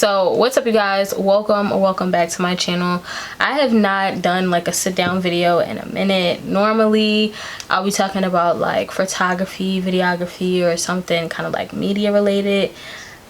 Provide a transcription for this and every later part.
So what's up, you guys? Welcome back to my channel. I have not done like a sit down video in a minute. Normally I'll be talking about like photography, videography, or something kind of like media related.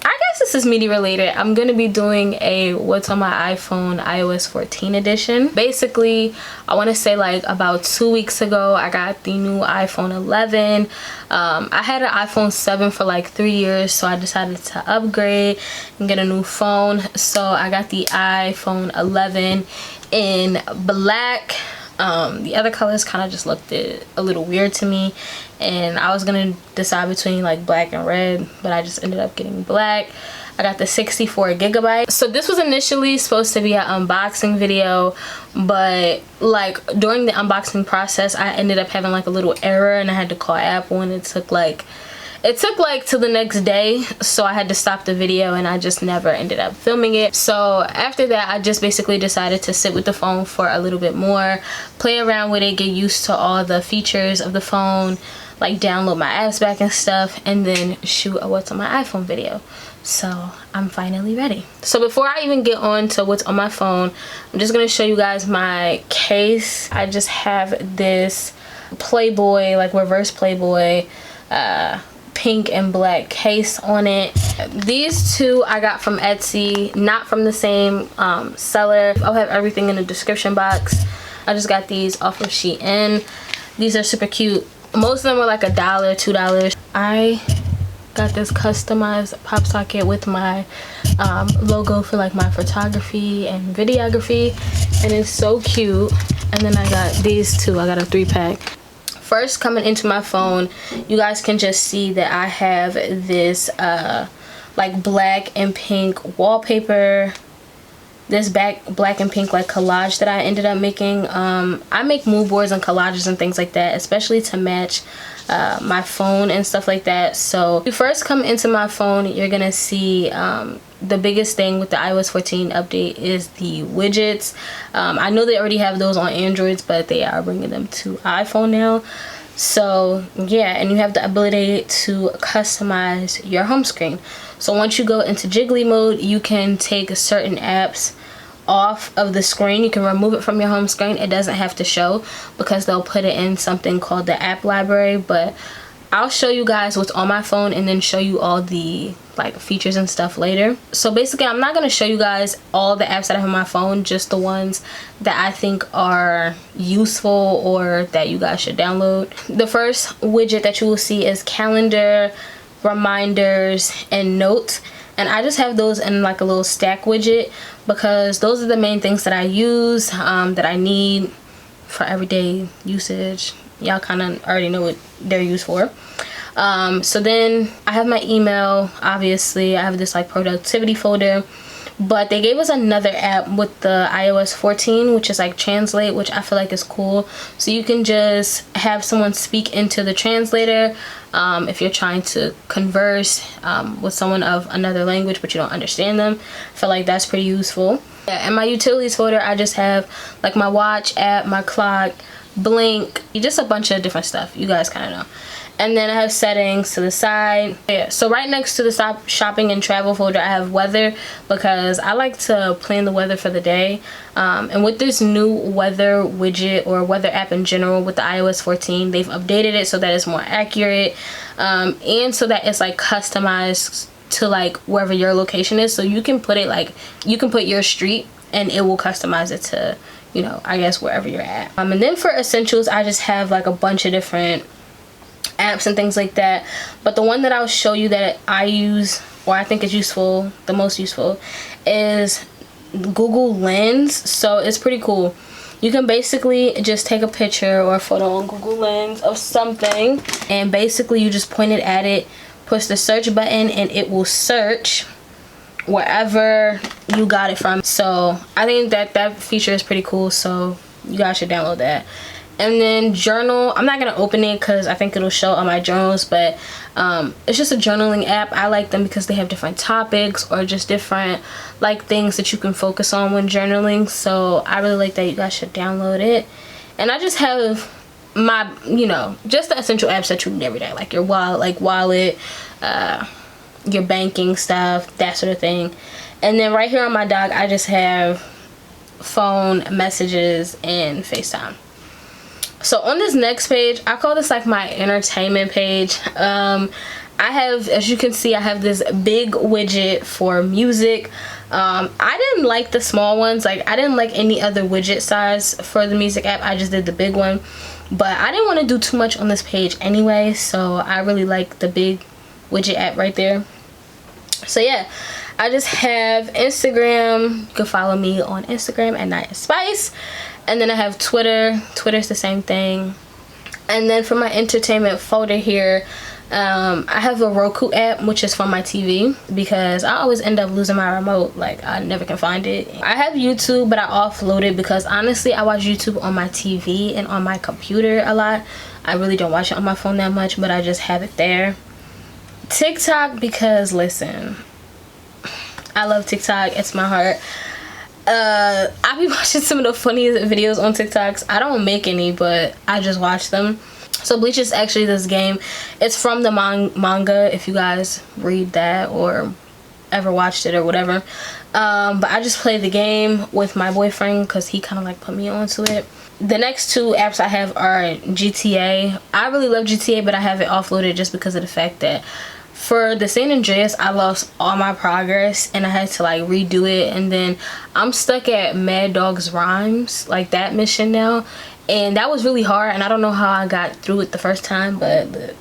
I guess this is media related. I'm gonna be doing a what's on my iPhone iOS 14 edition. Basically, I want to say like about 2 weeks ago I got the new iPhone 11. I had an iPhone 7 for like 3 years, so I decided to upgrade and get a new phone. So I got the iPhone 11 in black. The other colors kind of just looked a little weird to me, and I was gonna decide between like black and red, but I just ended up getting black. I got the 64 gigabyte. So this was initially supposed to be an unboxing video, but like during the unboxing process I ended up having like a little error and I had to call Apple, and it took like till the next day, so I had to stop the video and I just never ended up filming it. So after that I just basically decided to sit with the phone for a little bit more, play around with it, get used to all the features of the phone, like download my apps back and stuff, and then shoot a what's on my iPhone video. So I'm finally ready. So before I even get on to what's on my phone, I'm just gonna show you guys my case. I just have this Playboy, like reverse Playboy, pink and black case on it. These two I got from Etsy, not from the same seller. I'll have everything in the description box. I just got these off of Shein. These are super cute. Most of them were like $1, $2. I got this customized pop socket with my logo for like my photography and videography, and it's so cute. And then I got these two. I got a 3-pack. First, coming into my phone, you guys can just see that I have this like black and pink wallpaper, this black and pink like collage that I ended up making. I make mood boards and collages and things like that, especially to match my phone and stuff like that. So if you first come into my phone, you're gonna see the biggest thing with the iOS 14 update is the widgets. I know they already have those on Androids, but they are bringing them to iPhone now. So yeah, and you have the ability to customize your home screen. So once you go into jiggly mode, you can take certain apps off of the screen. You can remove it from your home screen. It doesn't have to show because they'll put it in something called the app library, but I'll show you guys what's on my phone and then show you all the like features and stuff later. So basically I'm not going to show you guys all the apps that I have on my phone, just the ones that I think are useful or that you guys should download. The first widget that you will see is calendar, reminders, and notes. And I just have those in like a little stack widget because those are the main things that I use, that I need for everyday usage. Y'all kind of already know what they're used for. So then I have my email. Obviously I have this like productivity folder, but they gave us another app with the iOS 14, which is like Translate, which I feel like is cool. So you can just have someone speak into the translator if you're trying to converse with someone of another language but you don't understand them. I feel like that's pretty useful. Yeah, in my utilities folder I just have like my watch app, my clock, Blink, just a bunch of different stuff. You guys kind of know. And then I have settings to the side. Yeah, so right next to the shopping and travel folder I have weather, because I like to plan the weather for the day. And with this new weather widget or weather app in general with the iOS 14, they've updated it so that it's more accurate, and so that it's like customized to like wherever your location is. So you can put it like, you can put your street and it will customize it to, you know, I guess wherever you're at. And then for essentials I just have like a bunch of different apps and things like that, but the one that I'll show you that I use or I think is useful, the most useful, is Google Lens. So it's pretty cool. You can basically just take a picture or a photo on Google Lens of something, and basically you just point it at it, push the search button, and it will search wherever you got it from. So I think that feature is pretty cool, so you guys should download that. And then journal, I'm not gonna open it because I think it'll show all my journals, but it's just a journaling app. I like them because they have different topics or just different like things that you can focus on when journaling. So I really like that. You guys should download it. And I just have my, you know, just the essential apps that you need every day, like your wallet, your banking stuff, that sort of thing. And then right here on my dock, I just have phone, messages, and FaceTime. So on this next page, I call this like my entertainment page. I have, as you can see, I have this big widget for music. I didn't like the small ones. Like, I didn't like any other widget size for the music app. I just did the big one. But I didn't want to do too much on this page anyway, so I really like the big widget app right there. So yeah, I just have Instagram. You can follow me on Instagram at Night Spice. And then I have Twitter. Twitter's the same thing. And then for my entertainment folder here, I have a Roku app, which is for my TV, because I always end up losing my remote. Like, I never can find it. I have YouTube, but I offload it because honestly, I watch YouTube on my TV and on my computer a lot. I really don't watch it on my phone that much, but I just have it there. TikTok, because listen, I love TikTok. It's my heart. I be watching some of the funniest videos on TikToks. I don't make any, but I just watch them. So Bleach is actually this game. It's from the manga, if you guys read that or ever watched it or whatever. But I just play the game with my boyfriend because he kind of like put me onto it. The next two apps I have are GTA. I really love GTA, but I have it offloaded just because of the fact that for the San Andreas, I lost all my progress and I had to like redo it. And then I'm stuck at Mad Dog's Rhymes, like that mission now. And that was really hard, and I don't know how I got through it the first time, but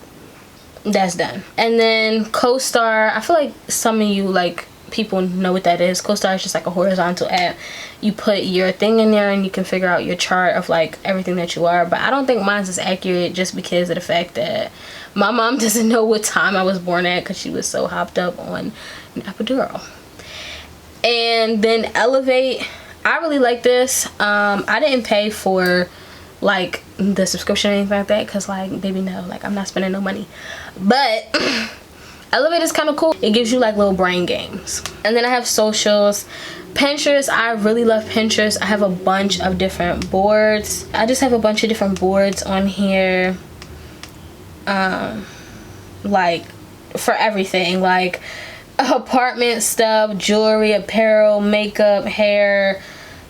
that's done. And then CoStar, I feel like some of you like people know what that is. CoStar is just like a horizontal app. You put your thing in there and you can figure out your chart of like everything that you are. But I don't think mine's is accurate just because of the fact that my mom doesn't know what time I was born at because she was so hopped up on an epidural. And then Elevate, I really like this. I didn't pay for like the subscription or anything like that because like, baby, no, like I'm not spending no money. But Elevate is kind of cool. It gives you like little brain games. And then I have socials. Pinterest, I really love Pinterest. I have a bunch of different boards. I just have a bunch of different boards on here, like for everything, like apartment stuff, jewelry, apparel, makeup, hair,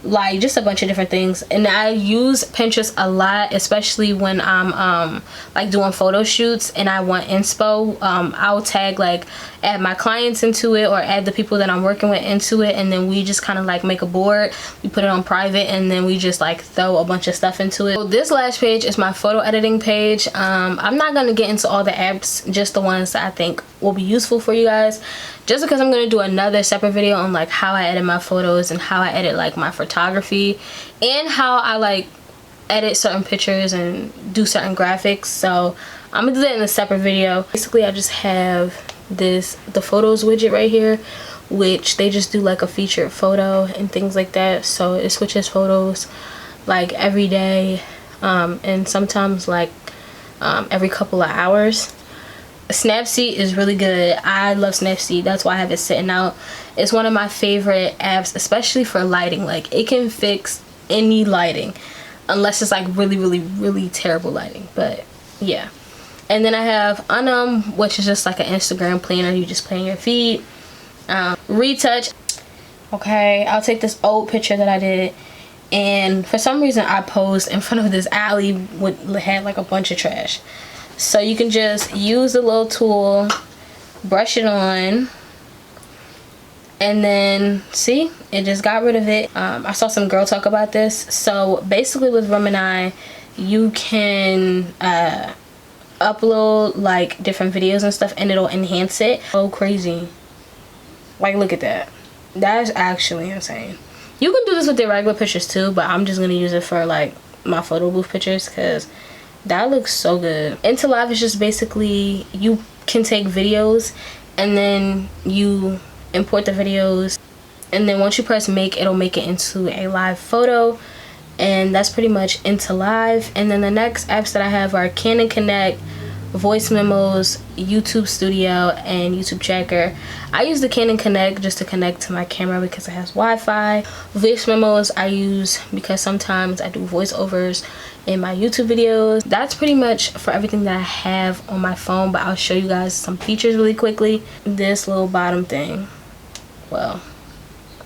like just a bunch of different things. And I use Pinterest a lot, especially when I'm like doing photo shoots and I want inspo. I'll tag like add my clients into it or add the people that I'm working with into it, and then we just kind of like make a board, we put it on private, and then we just like throw a bunch of stuff into it. So this last page is my photo editing page. I'm not gonna get into all the apps, just the ones that I think will be useful for you guys, just because I'm gonna do another separate video on like how I edit my photos and how I edit like my photography and how I like edit certain pictures and do certain graphics. So I'm gonna do that in a separate video. Basically, I just have the photos widget right here, which they just do like a featured photo and things like that. So it switches photos like every day, and sometimes like every couple of hours. Snapseed is really good. I love Snapseed. That's why I have it sitting out. It's one of my favorite apps, especially for lighting. Like, it can fix any lighting unless it's like really terrible lighting. But yeah. And then I have Unum, which is just like an Instagram planner. You just plan your feed. Retouch. Okay, I'll take this old picture that I did, and for some reason I posed in front of this alley had like a bunch of trash. So you can just use the little tool, brush it on, and then see, it just got rid of it. I saw some girl talk about this. So basically with Gemini, you can upload like different videos and stuff, and it'll enhance it. So crazy. Like, look at that. That's actually insane. You can do this with your regular pictures too, but I'm just gonna use it for like my photo booth pictures because that looks so good. Into Live is just basically you can take videos and then you import the videos, and then once you press make, it'll make it into a live photo. And that's pretty much Into Live. And then the next apps that I have are Canon Connect, Voice Memos, YouTube Studio, and YouTube Tracker. I use the Canon Connect just to connect to my camera because it has Wi-Fi. Voice Memos I use because sometimes I do voiceovers in my YouTube videos. That's pretty much for everything that I have on my phone, but I'll show you guys some features really quickly. This little bottom thing, well,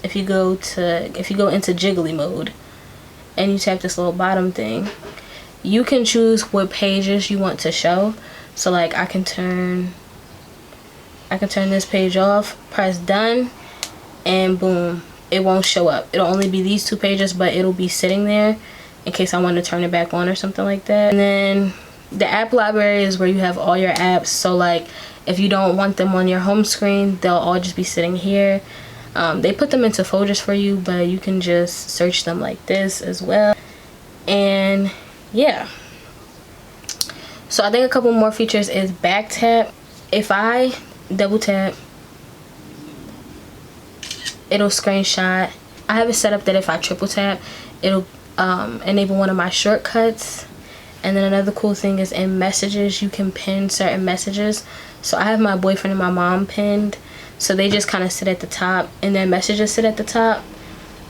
if you go into jiggly mode and you tap this little bottom thing, you can choose what pages you want to show. So like I can turn this page off, press done, and boom, it won't show up. It'll only be these 2 pages, but it'll be sitting there in case I want to turn it back on or something like that. And then the app library is where you have all your apps. So like if you don't want them on your home screen, they'll all just be sitting here. They put them into folders for you, but you can just search them like this as well. And yeah, so I think a couple more features is back tap. If I double tap, it'll screenshot. I have it set up that if I triple tap, it'll enable one of my shortcuts. And then another cool thing is in messages, you can pin certain messages. So I have my boyfriend and my mom pinned, so they just kind of sit at the top, and their messages sit at the top.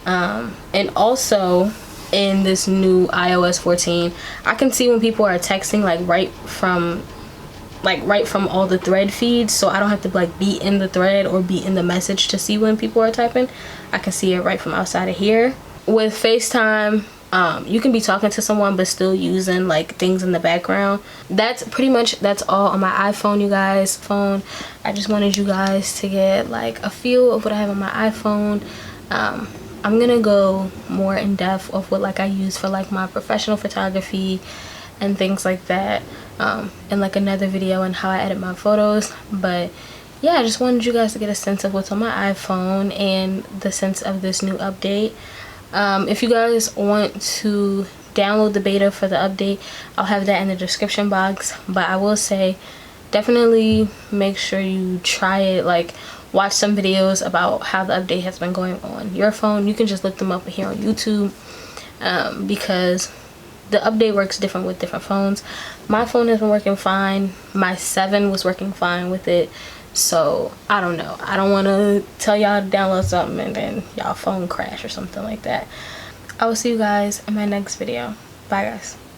And also in this new iOS 14, I can see when people are texting like right from all the thread feeds, so I don't have to like be in the thread or be in the message to see when people are typing. I can see it right from outside of here. With FaceTime, you can be talking to someone but still using like things in the background. That's all on my iPhone, you guys. I just wanted you guys to get like a feel of what I have on my iPhone. I'm gonna go more in depth of what like I use for like my professional photography and things like that in like another video, and how I edit my photos. But yeah, I just wanted you guys to get a sense of what's on my iPhone and the sense of this new update. If you guys want to download the beta for the update, I'll have that in the description box. But I will say, definitely make sure you try it, like watch some videos about how the update has been going on your phone. You can just look them up here on YouTube, because the update works different with different phones. My phone has been working fine. My 7 was working fine with it. So I don't know, I don't want to tell y'all to download something and then y'all phone crash or something like that. I will see you guys in my next video. Bye guys.